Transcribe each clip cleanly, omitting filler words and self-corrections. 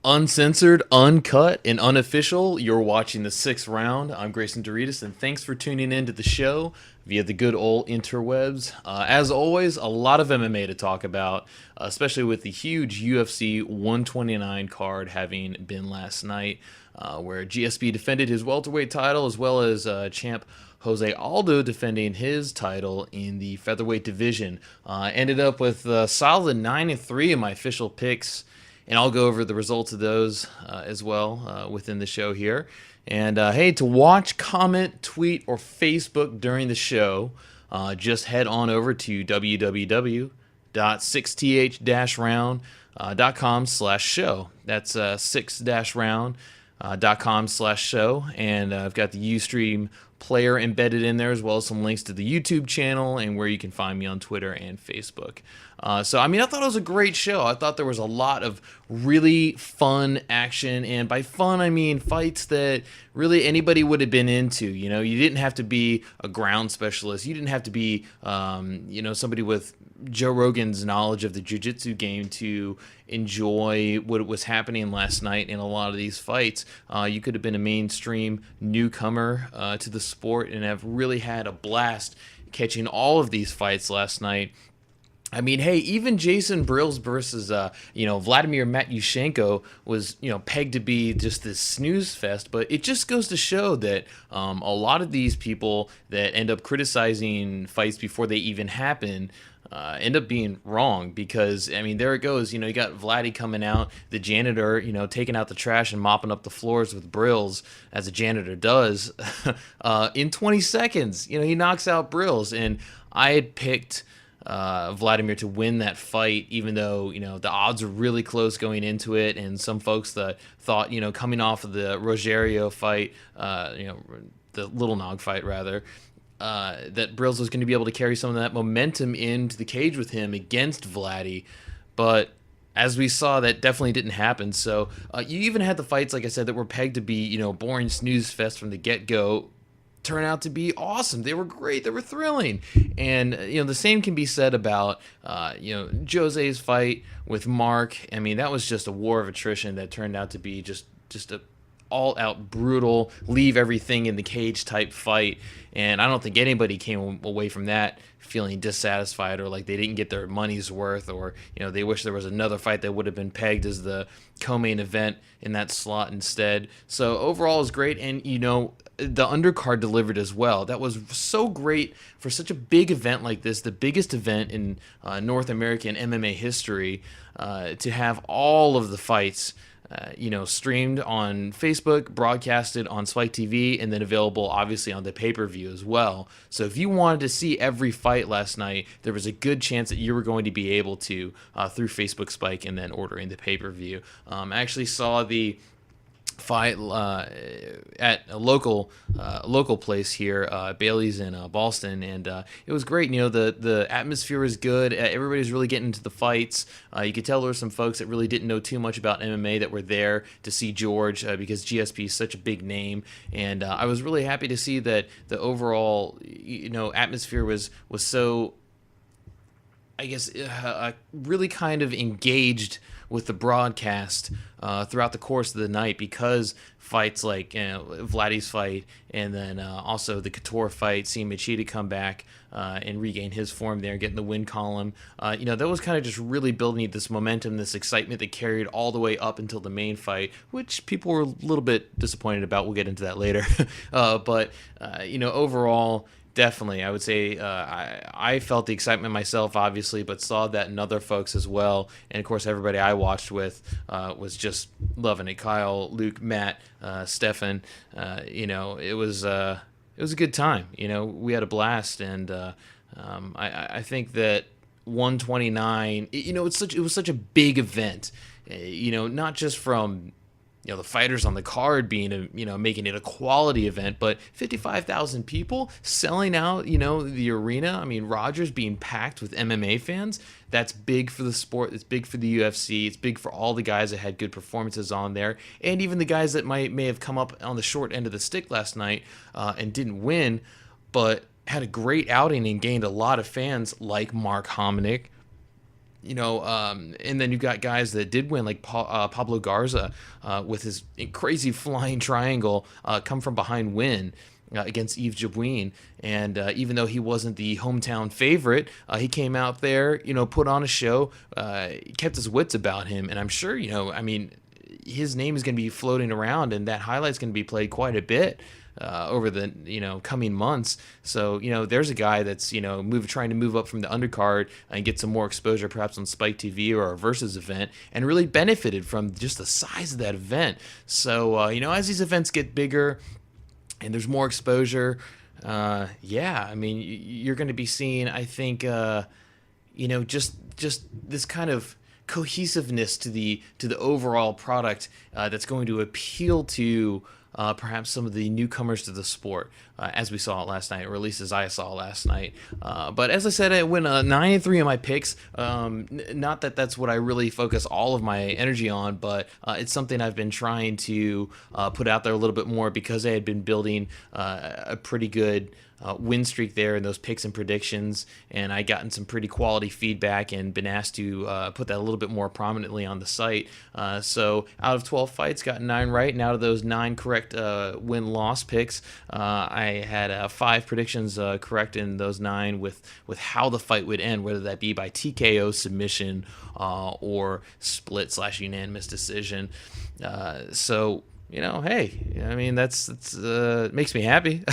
Uncensored, uncut, and unofficial, you're watching the sixth round. I'm Grayson Doritas, and thanks for tuning in to the show via the good old interwebs. As always, a lot of MMA to talk about, especially with the huge UFC 129 card having been last night, where GSP defended his welterweight title, as well as champ Jose Aldo defending his title in the featherweight division. Ended up with a solid 9-3 in my official picks, and I'll go over the results of those as well within the show here. And hey, to watch, comment, tweet, or Facebook during the show, just head on over to www.6th-round.com/show. That's 6-round.com/show. And I've got the Ustream player embedded in there, as well as some links to the YouTube channel and where you can find me on Twitter and Facebook. So, I mean, I thought it was a great show. I thought there was a lot of really fun action, and by fun, I mean fights that really anybody would have been into. You know, you didn't have to be a ground specialist. You didn't have to be, somebody with Joe Rogan's knowledge of the jiu-jitsu game to enjoy what was happening last night in a lot of these fights. You could have been a mainstream newcomer to the sport and have really had a blast catching all of these fights last night. I mean, hey, even Jason Brills versus, Vladimir Matyushenko was, pegged to be just this snooze fest. But it just goes to show that a lot of these people that end up criticizing fights before they even happen end up being wrong, because, I mean, there it goes. You got Vladdy coming out, the janitor, taking out the trash and mopping up the floors with Brills, as a janitor does, in 20 seconds. He knocks out Brills. And I had picked Vladimir to win that fight, even though the odds are really close going into it, and some folks that thought coming off of the Rogerio fight, the Little Nog fight rather, that Brills was going to be able to carry some of that momentum into the cage with him against Vladdy, but as we saw, that definitely didn't happen. So you even had the fights, like I said, that were pegged to be boring snooze fest from the get-go turn out to be awesome. They were great. They were thrilling. And, the same can be said about, Jose's fight with Mark. I mean, that was just a war of attrition that turned out to be just a all-out brutal, leave everything in the cage type fight. And I don't think anybody came away from that feeling dissatisfied or like they didn't get their money's worth, or they wish there was another fight that would have been pegged as the co-main event in that slot instead. So overall it was great. And the undercard delivered as well. That was so great for such a big event like this, the biggest event in North American MMA history, to have all of the fights streamed on Facebook, broadcasted on Spike TV, and then available obviously on the pay-per-view as well. So if you wanted to see every fight last night, there was a good chance that you were going to be able to through Facebook Spike and then ordering the pay-per-view. I actually saw the fight at a local place here, Bailey's in Boston, and it was great. The atmosphere was good. Everybody's really getting into the fights. You could tell there were some folks that really didn't know too much about MMA that were there to see George, because GSP is such a big name, and I was really happy to see that the overall atmosphere was so, I guess, really kind of engaged with the broadcast throughout the course of the night, because fights like Vladdy's fight, and then also the Couture fight, seeing Machida come back and regain his form there, getting the win column, that was kind of just really building this momentum, this excitement that carried all the way up until the main fight, which people were a little bit disappointed about. We'll get into that later. But overall, definitely, I would say I felt the excitement myself, obviously, but saw that in other folks as well. And, of course, everybody I watched with was just loving it. Kyle, Luke, Matt, Stefan, it was a good time. We had a blast, and I think that 129, it was such a big event, not just from the fighters on the card being making it a quality event, but 55,000 people selling out, the arena. I mean, Rogers being packed with MMA fans. That's big for the sport. It's big for the UFC. It's big for all the guys that had good performances on there, and even the guys that may have come up on the short end of the stick last night and didn't win, but had a great outing and gained a lot of fans, like Mark Hominick, and then you've got guys that did win, like Pablo Garza with his crazy flying triangle, come from behind win against Yves Jabouin. And even though he wasn't the hometown favorite, he came out there, put on a show, kept his wits about him. And I'm sure, I mean, his name is going to be floating around, and that highlight's going to be played quite a bit over the coming months. So there's a guy that's trying to move up from the undercard and get some more exposure, perhaps on Spike TV or a Versus event, and really benefited from just the size of that event. So as these events get bigger and there's more exposure, I mean, you're going to be seeing, I think, just this kind of cohesiveness to the overall product that's going to appeal to perhaps some of the newcomers to the sport, as we saw it last night, or at least as I saw last night. But as I said, I went 9-3 on my picks. Not that that's what I really focus all of my energy on, but it's something I've been trying to put out there a little bit more, because I had been building a pretty good win streak there in those picks and predictions, and I gotten some pretty quality feedback and been asked to put that a little bit more prominently on the site. So out of 12 fights, got 9 right, and out of those 9 correct win-loss picks, I had 5 predictions correct in those 9 with how the fight would end, whether that be by TKO, submission, or split/unanimous decision. So hey, I mean, that's makes me happy.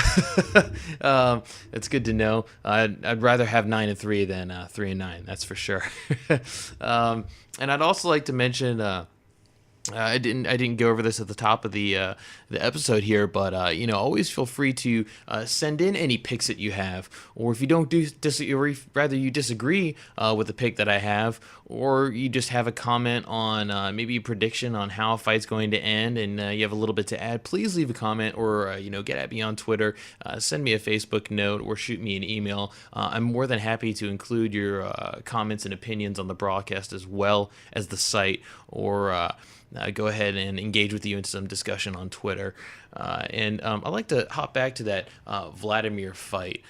It's good to know. I'd rather have 9-3 than 3-9. That's for sure. And I'd also like to mention, I didn't go over this at the top of the episode here, but always feel free to send in any picks that you have, or if you don't or rather you disagree with the pick that I have, or you just have a comment on maybe a prediction on how a fight's going to end, and you have a little bit to add, please leave a comment, or get at me on Twitter, send me a Facebook note, or shoot me an email. I'm more than happy to include your comments and opinions on the broadcast as well as the site, or go ahead and engage with you in some discussion on Twitter. And I'd like to hop back to that Vladimir fight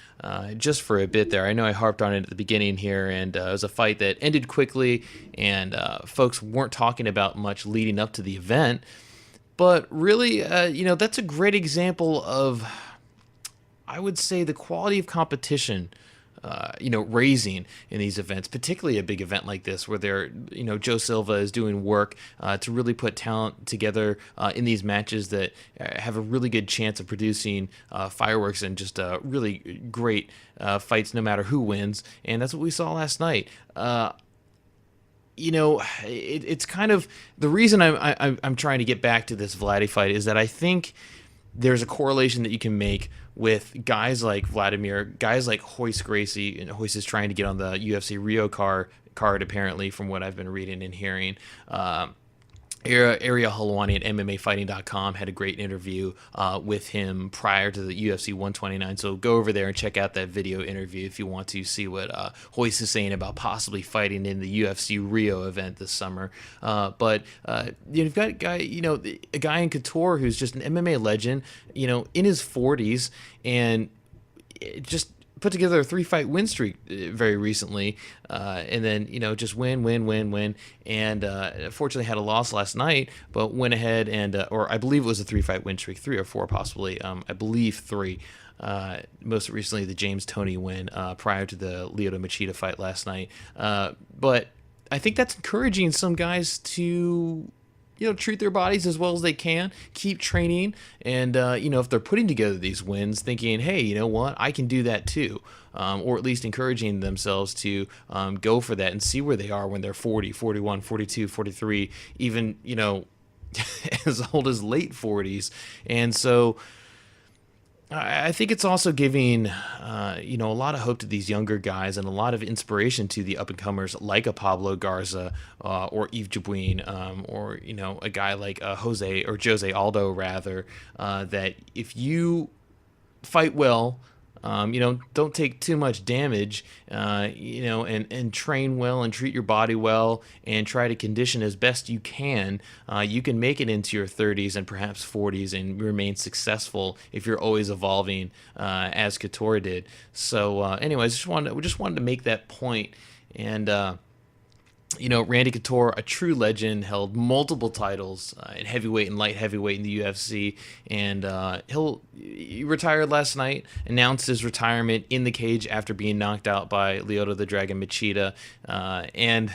just for a bit there. I know I harped on it at the beginning here, and it was a fight that ended quickly, and folks weren't talking about much leading up to the event. But really, that's a great example of, I would say, the quality of competition raising in these events, particularly a big event like this, where Joe Silva is doing work to really put talent together in these matches that have a really good chance of producing fireworks and just really great fights, no matter who wins. And that's what we saw last night. It's kind of the reason I'm trying to get back to this Vladdy fight is that I think there's a correlation that you can make with guys like Vladimir, guys like Royce Gracie, and Royce is trying to get on the UFC Rio card apparently, from what I've been reading and hearing. Ariel Helwani at MMAfighting.com had a great interview with him prior to the UFC 129. So go over there and check out that video interview if you want to see what Royce is saying about possibly fighting in the UFC Rio event this summer. But you've got a guy in Couture who's just an MMA legend, in his 40s, and just put together a 3-fight win streak very recently, and then just win, and fortunately had a loss last night, but went ahead and or I believe it was a 3-fight win streak, 3 or 4 possibly, I believe 3. Most recently the James Toney win prior to the Lyoto Machida fight last night. But I think that's encouraging some guys to treat their bodies as well as they can, keep training, and, if they're putting together these wins, thinking, hey, you know what, I can do that too, or at least encouraging themselves to go for that and see where they are when they're 40, 41, 42, 43, even, as old as late 40s. And so I think it's also giving, a lot of hope to these younger guys, and a lot of inspiration to the up-and-comers like a Pablo Garza or Yves Jabouin, or, a guy like Jose Aldo, rather, that if you fight well, don't take too much damage, and train well and treat your body well and try to condition as best you can make it into your 30s and perhaps 40s and remain successful if you're always evolving, as Couture did. So anyways, we just wanted to make that point. And Randy Couture, a true legend, held multiple titles in heavyweight and light heavyweight in the UFC, and he retired last night. Announced his retirement in the cage after being knocked out by Lyoto the Dragon Machida, and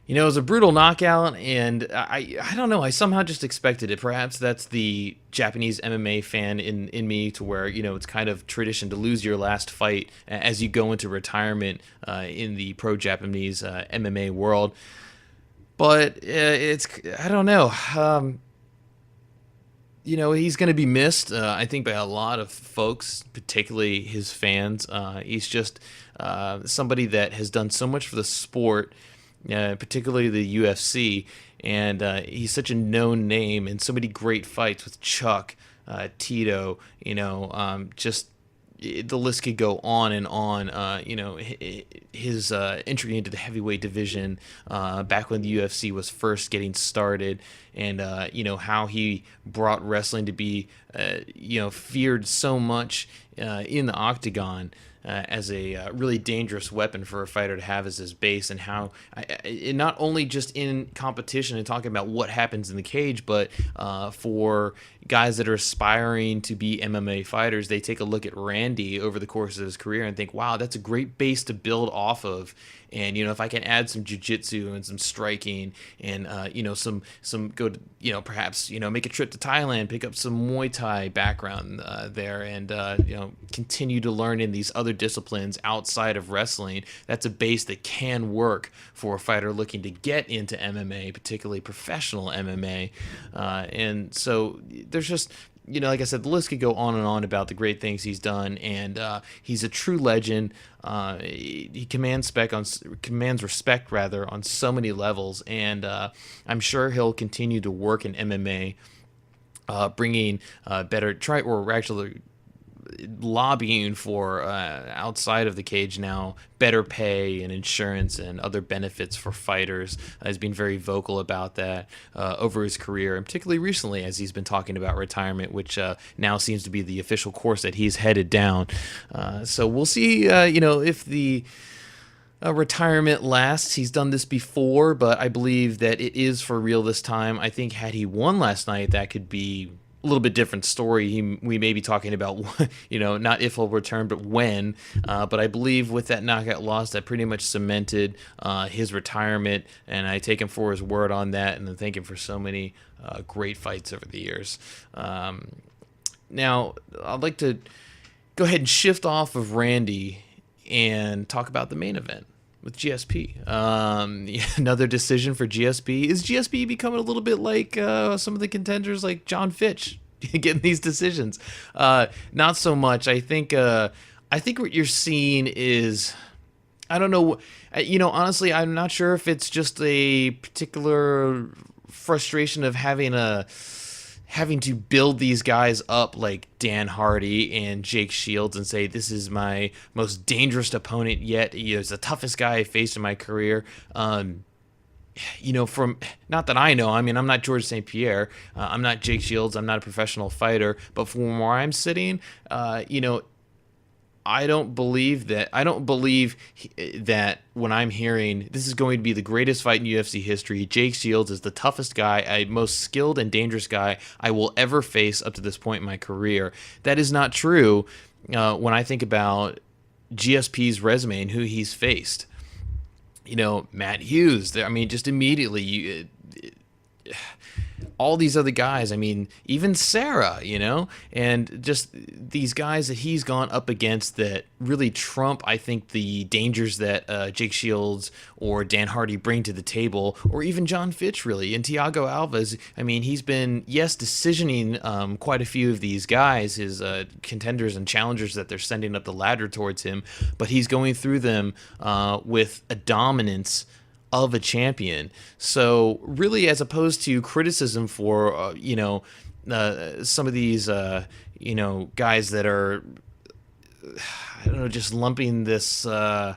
it was a brutal knockout, and I don't know. I somehow just expected it. Perhaps that's the Japanese MMA fan in me, to where it's kind of tradition to lose your last fight as you go into retirement in the pro Japanese MMA world. But it's I don't know. He's going to be missed, I think, by a lot of folks, particularly his fans. He's just somebody that has done so much for the sport, particularly the UFC, and he's such a known name and so many great fights with Chuck, Tito, just the list could go on and on. His entry into the heavyweight division back when the UFC was first getting started, and how he brought wrestling to be feared so much in the octagon. As a really dangerous weapon for a fighter to have as his base, and how not only just in competition and talking about what happens in the cage, but for guys that are aspiring to be MMA fighters, they take a look at Randy over the course of his career and think, wow, that's a great base to build off of. And if I can add some jiu-jitsu and some striking, and some go to, perhaps make a trip to Thailand, pick up some Muay Thai background there, and continue to learn in these other disciplines outside of wrestling, that's a base that can work for a fighter looking to get into MMA, particularly professional MMA. And so there's just, like I said, the list could go on and on about the great things he's done, and he's a true legend. He commands respect on so many levels, and I'm sure he'll continue to work in MMA, bringing lobbying for outside of the cage now better pay and insurance and other benefits for fighters. He's been very vocal about that over his career, and particularly recently as he's been talking about retirement, which now seems to be the official course that he's headed down. So we'll see if the retirement lasts. He's done this before, but I believe that it is for real this time. I think had he won last night, that could be a little bit different story. We may be talking about, not if he'll return, but when. But I believe with that knockout loss, that pretty much cemented his retirement, and I take him for his word on that, and I thank him for so many great fights over the years. Now, I'd like to go ahead and shift off of Randy and talk about the main event with GSP. Another decision for GSP. Is GSP becoming a little bit like some of the contenders like John Fitch getting these decisions? Not so much. I think what you're seeing is, I don't know, honestly, I'm not sure if it's just a particular frustration of having to build these guys up like Dan Hardy and Jake Shields and say, this is my most dangerous opponent yet. He's the toughest guy I faced in my career. From, not that I know, I mean, I'm not George St-Pierre. I'm not Jake Shields. I'm not a professional fighter. But from where I'm sitting, I don't believe that when I'm hearing this is going to be the greatest fight in UFC history, Jake Shields is the toughest guy, most skilled and dangerous guy I will ever face up to this point in my career. That is not true when I think about GSP's resume and who he's faced. Matt Hughes, just immediately, all these other guys, even Sarah, and just these guys that he's gone up against that really trump, I think, the dangers that Jake Shields or Dan Hardy bring to the table, or even John Fitch, really, and Thiago Alves. He's been, decisioning quite a few of these guys, his contenders and challengers that they're sending up the ladder towards him, but he's going through them with a dominance of a champion. So really, as opposed to criticism for some of these guys that are, I don't know, just lumping this I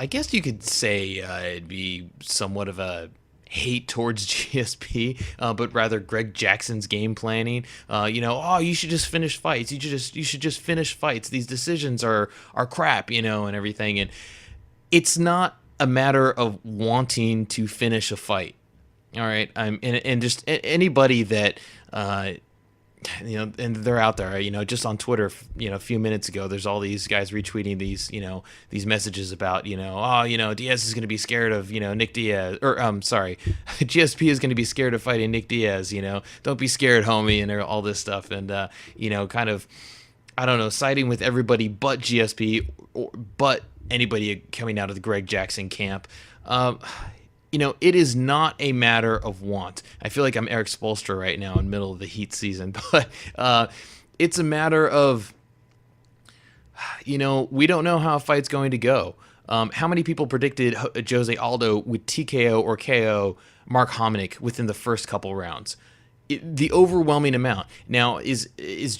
guess you could say it'd be somewhat of a hate towards GSP, but rather Greg Jackson's game planning. You should just finish fights. You should just finish fights. These decisions are crap, and everything. And it's not a matter of wanting to finish a fight. All right, and just anybody that and they're out there, just on Twitter, a few minutes ago, there's all these guys retweeting these, these messages about, Diaz is going to be scared of, Nick Diaz, or sorry, GSP is going to be scared of fighting Nick Diaz, don't be scared, homie, and all this stuff, and kind of, I don't know, siding with everybody but GSP, but anybody coming out of the Greg Jackson camp. It is not a matter of want. I feel like I'm Eric Spoelstra right now in the middle of the heat season, but it's a matter of, we don't know how a fight's going to go. How many people predicted Jose Aldo would TKO or KO Mark Hominick within the first couple rounds? The overwhelming amount. Now, is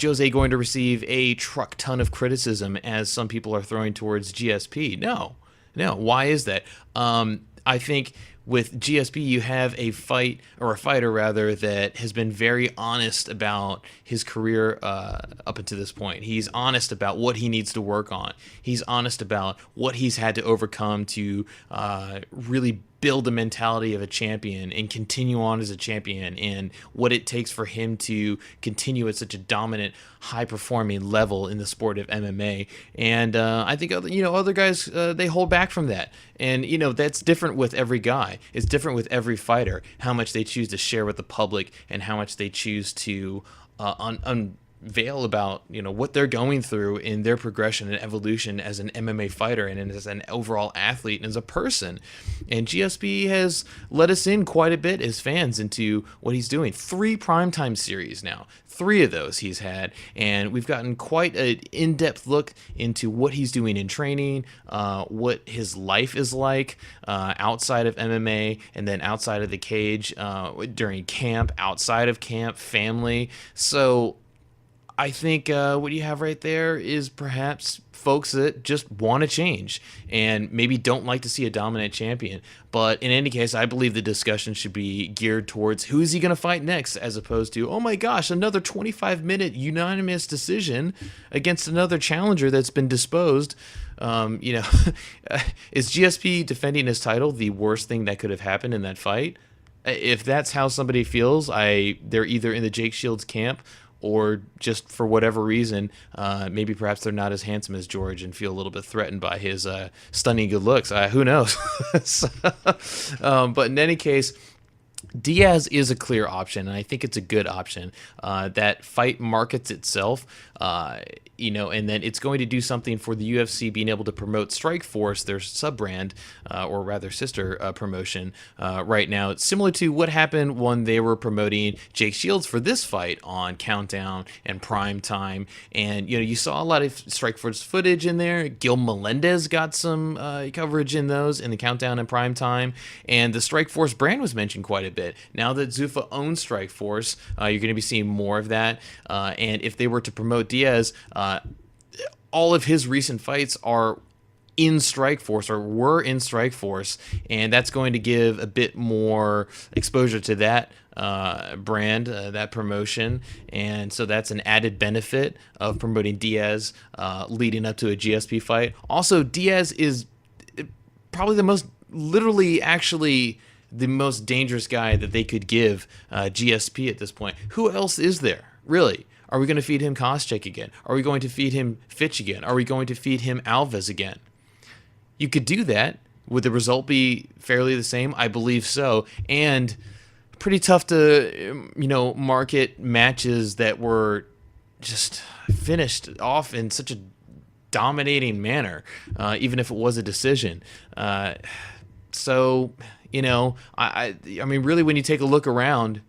Jose going to receive a truck ton of criticism as some people are throwing towards GSP? No. Why is that? I think with GSP, you have a fighter rather, that has been very honest about his career up until this point. He's honest about what he needs to work on. He's honest about what he's had to overcome to really build the mentality of a champion and continue on as a champion, and what it takes for him to continue at such a dominant, high-performing level in the sport of MMA. And I think other guys, they hold back from that. And that's different with every guy. It's different with every fighter, how much they choose to share with the public and how much they choose to unveil about what they're going through in their progression and evolution as an MMA fighter and as an overall athlete and as a person. And GSP has let us in quite a bit as fans into what he's doing. 3 primetime series now. 3 of those he's had, and we've gotten quite an in-depth look into what he's doing in training, what his life is like outside of MMA, and then outside of the cage, during camp, outside of camp, family. So I think what you have right there is perhaps folks that just want to change and maybe don't like to see a dominant champion. But in any case, I believe the discussion should be geared towards who's he going to fight next, as opposed to, oh my gosh, another 25-minute unanimous decision against another challenger that's been disposed. Is GSP defending his title the worst thing that could have happened in that fight? If that's how somebody feels, they're either in the Jake Shields camp, or just for whatever reason, maybe perhaps they're not as handsome as George and feel a little bit threatened by his stunning good looks. Who knows? But in any case, Diaz is a clear option, and I think it's a good option. That fight markets itself, and then it's going to do something for the UFC being able to promote Strikeforce, their sub-brand, or rather sister promotion, right now. It's similar to what happened when they were promoting Jake Shields for this fight on Countdown and Prime Time. And, you saw a lot of Strikeforce footage in there. Gil Melendez got some coverage in those in the Countdown and Prime Time. And the Strikeforce brand was mentioned quite a bit. Now that Zuffa owns Strikeforce, you're going to be seeing more of that. And if they were to promote Diaz, all of his recent fights are in Strikeforce, or were in Strikeforce, and that's going to give a bit more exposure to that brand, that promotion. And so that's an added benefit of promoting Diaz leading up to a GSP fight. Also, Diaz is probably the most dangerous guy that they could give GSP at this point. Who else is there, really? Are we going to feed him Koscheck again? Are we going to feed him Fitch again? Are we going to feed him Alves again? You could do that. Would the result be fairly the same? I believe so. And pretty tough to, market matches that were just finished off in such a dominating manner, even if it was a decision. So, I mean, really, when you take a look around,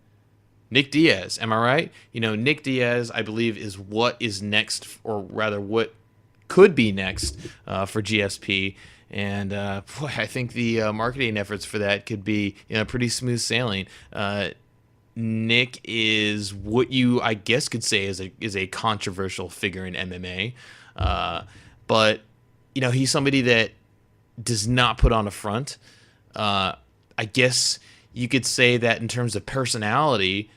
Nick Diaz, am I right? Nick Diaz, I believe, is what is next, or rather what could be next for GSP. And boy, I think the marketing efforts for that could be pretty smooth sailing. Nick is what you, I guess, could say is a controversial figure in MMA. But he's somebody that does not put on a front. I guess you could say that in terms of personality,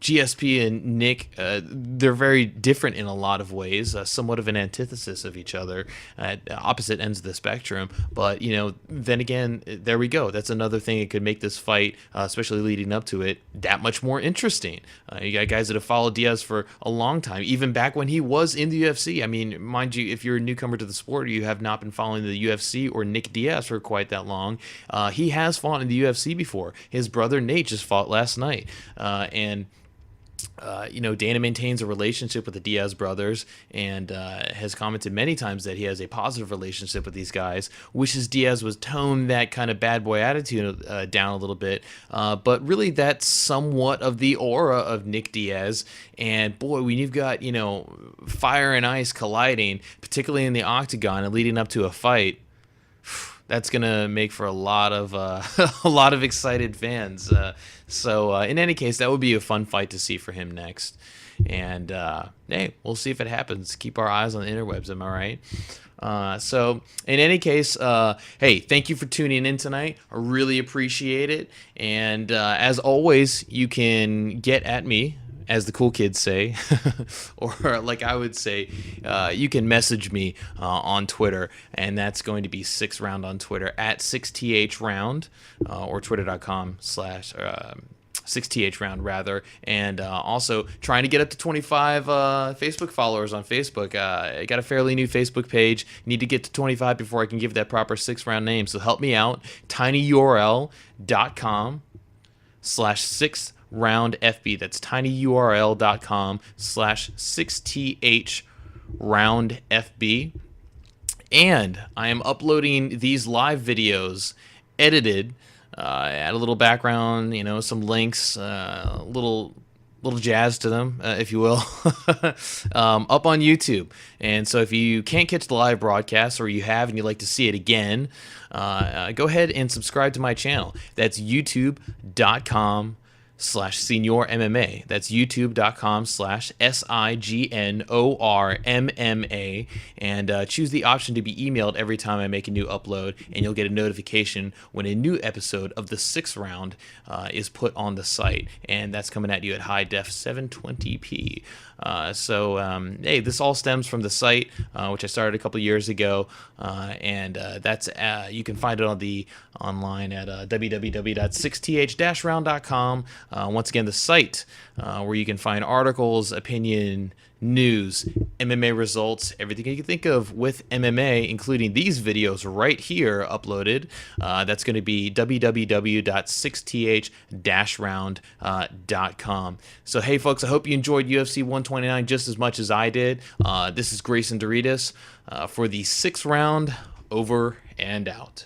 GSP and Nick, they're very different in a lot of ways, somewhat of an antithesis of each other at opposite ends of the spectrum. But, then again, there we go. That's another thing that could make this fight, especially leading up to it, that much more interesting. You got guys that have followed Diaz for a long time, even back when he was in the UFC. I mean, mind you, if you're a newcomer to the sport, or you have not been following the UFC or Nick Diaz for quite that long, he has fought in the UFC before. His brother Nate just fought last night. Dana maintains a relationship with the Diaz brothers and has commented many times that he has a positive relationship with these guys. Wishes Diaz was toned that kind of bad boy attitude down a little bit. But really, that's somewhat of the aura of Nick Diaz. And boy, when you've got, fire and ice colliding, particularly in the octagon and leading up to a fight, that's gonna make for a lot of a lot of excited fans. So in any case, that would be a fun fight to see for him next. And hey, we'll see if it happens. Keep our eyes on the interwebs. Am I right? So in any case, hey, thank you for tuning in tonight. I really appreciate it. And as always, you can get at me, as the cool kids say, or like I would say, you can message me on Twitter, and that's going to be 6round on Twitter at 6thround, or twitter.com/6thround rather, and also trying to get up to 25 Facebook followers on Facebook. I got a fairly new Facebook page. Need to get to 25 before I can give that proper 6round name. So help me out. tinyurl.com/6round FB. That's tinyurl.com/6throundfb. And I am uploading these live videos edited, add a little background, some links, little jazz to them, if you will, up on YouTube. And so if you can't catch the live broadcast, or you have and you'd like to see it again, go ahead and subscribe to my channel. That's youtube.com/Senior MMA. That's youtube.com/SIGNORMMA, and choose the option to be emailed every time I make a new upload, and you'll get a notification when a new episode of the 6th round is put on the site, and that's coming at you at high def 720p. Hey, this all stems from the site, which I started a couple years ago, and that's you can find it online at www.6th-round.com. Once again, the site where you can find articles, opinion, news, MMA results, everything you can think of with MMA, including these videos right here uploaded. That's going to be www.6th-round.com. So, hey, folks, I hope you enjoyed UFC 129 just as much as I did. This is Grayson Doritas for the 6th round. Over and out.